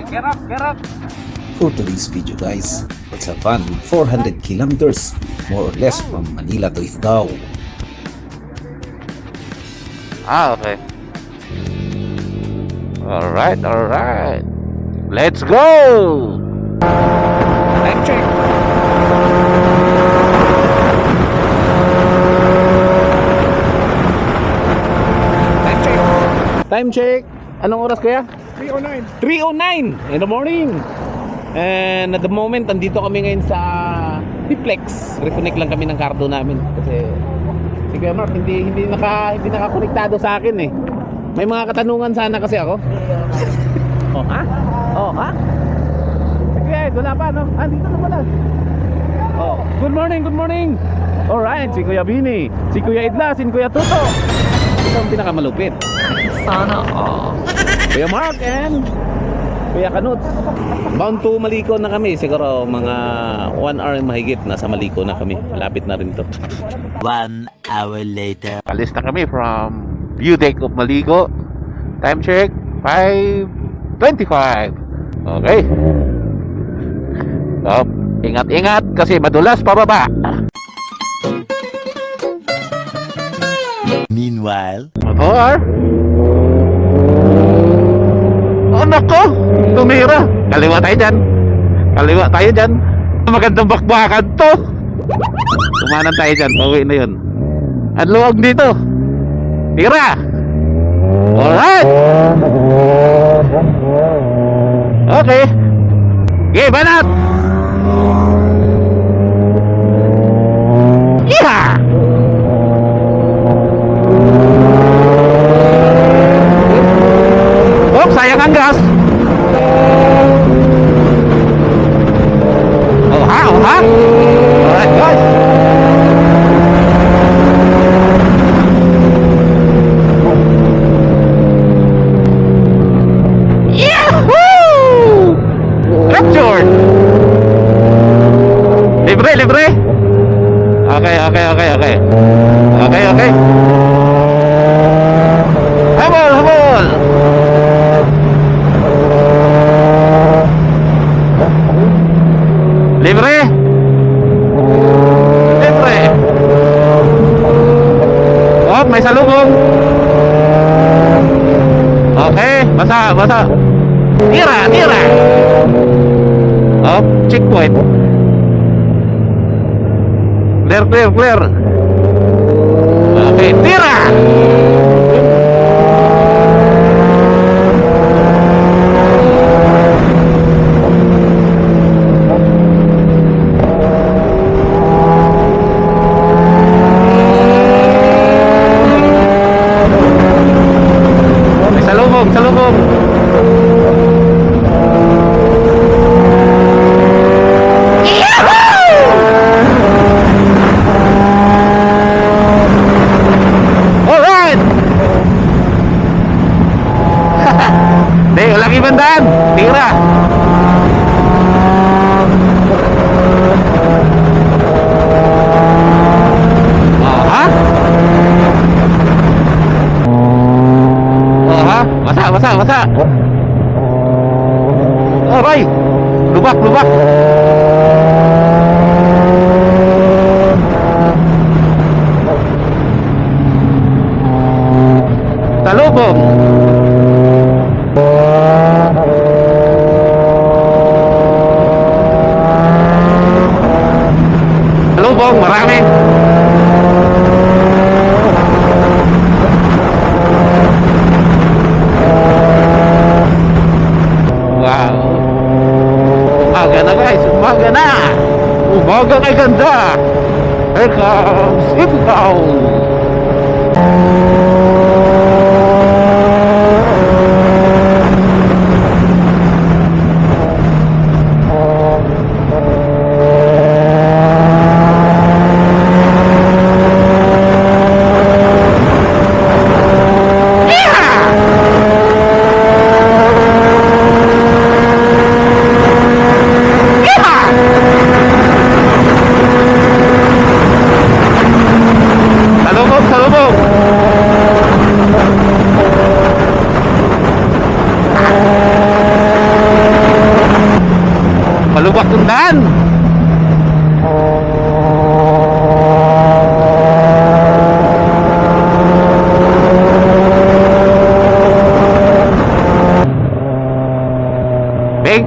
Get up, get up. For today's video guys, let's have fun with 400 kilometers, more or less from Manila to Ifugao. Okay. Alright, alright. Let's go! Time check. Time check. Time check. Anong oras kaya? 309. 3:09 in the morning. And at the moment, andito kami ngayon sa Diplex. Reconnect lang kami ng cardo namin kasi si Kuya Mark hindi nakakonektado sa akin eh. May mga katanungan sana kasi ako. Oh, ha? Oh, ha? Sige, wala pa, no? Ah, dito na pala. Oh, good morning, good morning. Alright, si Kuya Bini, si Kuya Idla, si Kuya Tuto. Ito ang pinakamalupit. Sana all. Kuya Mark and Kuya Kanuts. Bound to Maliko na kami. Siguro mga 1 hour mahigit. Nasa Maliko na kami. Malapit na rin to. 1 hour later. Alis na kami from view deck of Maliko. Time check 5:25. Okay. So, ingat-ingat kasi madulas pababa. Meanwhile, Motor. Oh nako, tumira. Kaliwa tayo dyan. Kaliwa tayo dyan. Magandang bakbakan to. Tumanan tayo dyan. Pauwi na yun. Ang luwag dito. Tira. Alright. Okay. Okay, banat. Yeah. Oh, sayang ang gas. Oh ha, oh ha. Alright guys. Yahoo! Captured. Libre, libre. Okay, okay, okay, okay. Okay, okay. Habol, habol. Libre. Libre. Oh, may salubong. Okay, basa, basa. Tira, tira. Oh, checkpoint. Clear, clear, clear. Okay, tira. May salubong, salubong. Alright! Di, walang ibandaan. Tira. Aha. Aha. Basa, basa, basa. Aray! Lubak, lubak. Talubong. Talubong, marami. Wow. Umaga na guys, umaga na. Umaga kay ganda. Here comes Ifugao. Salubog, salubog.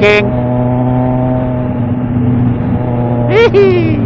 parking. Hihi.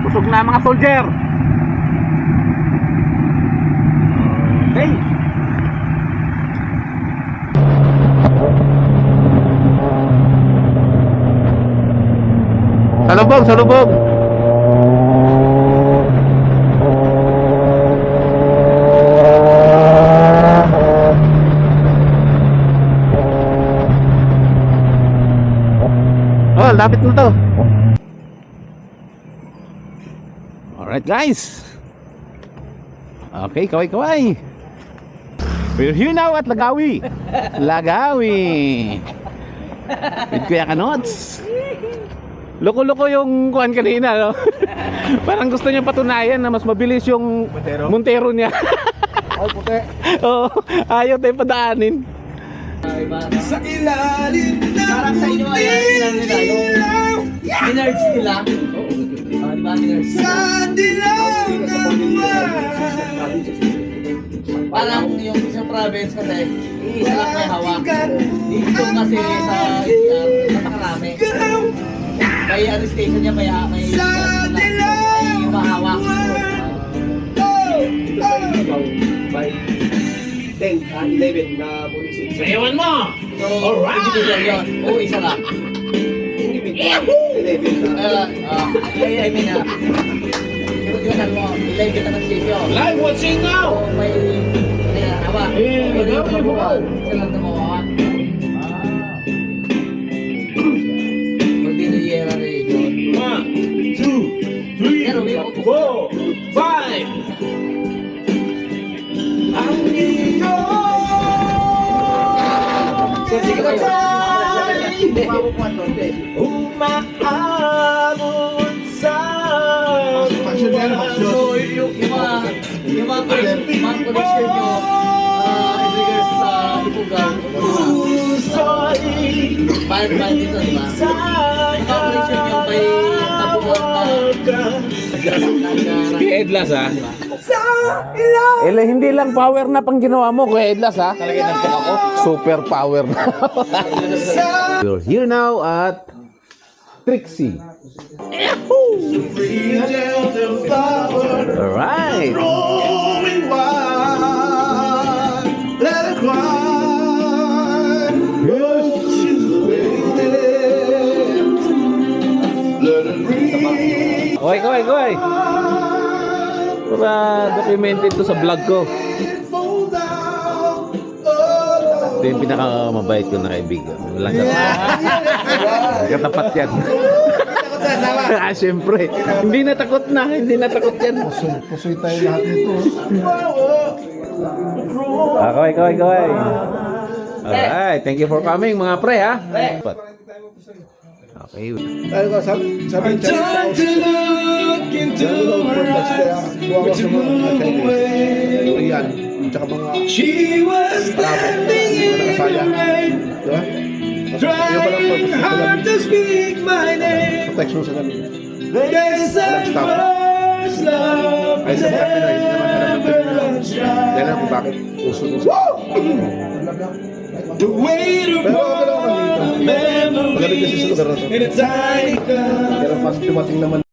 Busog na mga soldier. Okay. Salubog, salubog. Oh, lapit na to. Alright guys. Okay, kaway-kaway. We're here now at Lagawi. Lagawi. With Kuya Kanots. Loko-loko yung kuhan kanina, no? Parang gusto niya patunayan na mas mabilis yung Montero niya. Ay, puti. Oo, ayaw tayo padaanin. Sa ilalim ng parang sa inyo ay ilan nila yung dinards nila. Diba dinards? Sa dilaw ng buwan. Parang yung isang province kasi iisa lang may hawak. Dito kasi sa napakarami. May station niya may mahawak. By 10, 11 na police. Sayawan mo! So, individual yun. Oo, isa lang. Individual. 11 na. I mean, pinag-iwanan mo, ilay kita ng sityo. Live watching now! So, may hawak. Isa lang na mawawak. Magdiniyera rin yun. 1, 2, 3, Pero may 4, 5. Sige kayo. Umaabot sa So, yung mga connection nyo, in regards sa Ipugaw, bayan dito, di ba? Yung mga connection nyo may tabuhan Kuya Edlas ha? Hindi lang power na pang ginawa mo Kuya Edlas ha? Talaga nagtok ako? Super power na. We're here now at Trixie. Alright. Okay. Para documented to sa vlog ko. Ito yung pinakamabait ko na kaibigan. Walang katapat yan. Siyempre. Hindi natakot yan. Pusoy tayo lahat nito. Kaway. Alright, thank you for coming mga pre ha. Okay. Ano ka, sabi ni Charlie sa Korean, tsaka mga parabo, mga nakasaya. Diba? Yung palang purpose protection sa gabi. Walang stop. Ay sa mga Pinoy, hindi naman alam ng Pinoy. Dahil alam kung bakit uso-uso. Pero okay lang kami dito. Malamig kasi sa lugar na to. Pero pag dumating naman